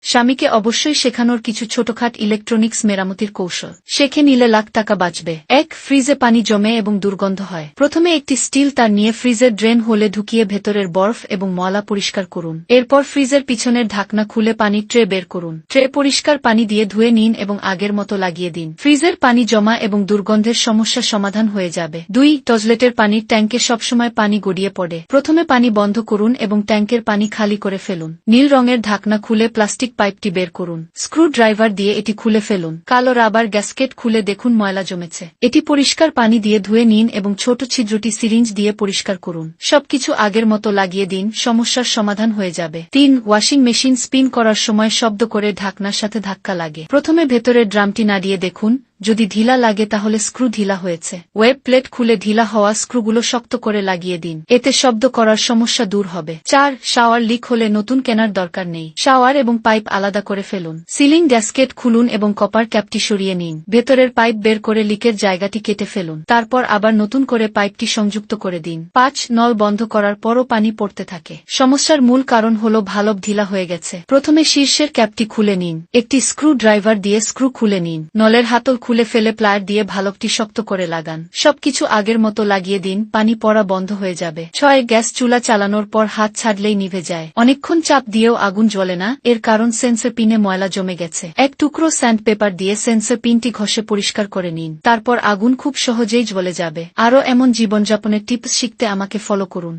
স্বামীকে অবশ্যই শেখানোর কিছু ছোটখাট ইলেকট্রনিক্স মেরামতির কৌশল শেখে নিলে লাখ টাকা বাঁচবে। ১. ফ্রিজে পানি জমে এবং দুর্গন্ধ হয়। প্রথমে একটি স্টিল তার নিয়ে ফ্রিজের ড্রেন হোলে ঢুকিয়ে ভেতরের বরফ এবং ময়লা পরিষ্কার করুন। এরপর ফ্রিজের পিছনের ঢাকনা খুলে পানি ট্রে বের করুন। ট্রে পরিষ্কার পানি দিয়ে ধুয়ে নিন এবং আগের মতো লাগিয়ে দিন। ফ্রিজের পানি জমা এবং দুর্গন্ধের সমস্যা সমাধান হয়ে যাবে। 2. টয়লেটের পানির ট্যাঙ্কে সবসময় পানি গড়িয়ে পড়ে। প্রথমে পানি বন্ধ করুন এবং ট্যাঙ্কের পানি খালি করে ফেলুন। নীল রঙের ঢাকনা খুলে প্লাস্টিক পাইপটি বের করুন। স্ক্রু ড্রাইভার দিয়ে এটি খুলে ফেলুন। কালো রাবার গ্যাসকেট খুলে দেখুন ময়লা জমেছে। এটি পরিষ্কার পানি দিয়ে ধুয়ে নিন এবং ছোট ছিদ্রটি সিরিঞ্জ দিয়ে পরিষ্কার করুন। সবকিছু আগের মতো লাগিয়ে দিন, সমস্যার সমাধান হয়ে যাবে। 3. ওয়াশিং মেশিন স্পিন করার সময় শব্দ করে ঢাকনার সাথে ধাক্কা লাগে। প্রথমে ভেতরের ড্রামটি নাড়িয়ে দেখুন, যদি ঢিলা লাগে তাহলে স্ক্রু ঢিলা হয়েছে। ওয়েব প্লেট খুলে ঢিলা হওয়া স্ক্রুগুলো শক্ত করে লাগিয়ে দিন, এতে শব্দ করার সমস্যা দূর হবে। 4. শাওয়ার লিক হলে নতুন কেনার দরকার নেই। শাওয়ার এবং পাইপ আলাদা করে ফেলুন। সিলিং গ্যাসকেট খুলুন এবং কপার ক্যাপটি সরিয়ে নিন। ভেতরের পাইপ বের করে লিকের জায়গাটি কেটে ফেলুন। তারপর আবার নতুন করে পাইপটি সংযুক্ত করে দিন। 5. নল বন্ধ করার পরও পানি পড়তে থাকে। সমস্যার মূল কারণ হলো ভালভ ঢিলা হয়ে গেছে। প্রথমে শীর্ষের ক্যাপটি খুলে নিন। একটি স্ক্রু ড্রাইভার দিয়ে স্ক্রু খুলে নিন। নলের হাতল খুলে ফেলে প্লায়ার দিয়ে ভালভটি শক্ত করে লাগান। সবকিছু আগের মতো লাগিয়ে দিন, পানি পড়া বন্ধ হয়ে যাবে। 6. গ্যাস চুলা চালানোর পর হাত ছাড়লেই নিভে যায়। অনেকক্ষণ চাপ দিয়েও আগুন জ্বলে না, এর কারণ সেন্সর পিনে ময়লা জমে গেছে। এক টুকরো স্যান্ড পেপার দিয়ে সেন্সর পিনটি ঘষে পরিষ্কার করে নিন। তারপর আগুন খুব সহজেই জ্বলে যাবে। আরও এমন জীবনযাপনের টিপস শিখতে আমাকে ফলো করুন।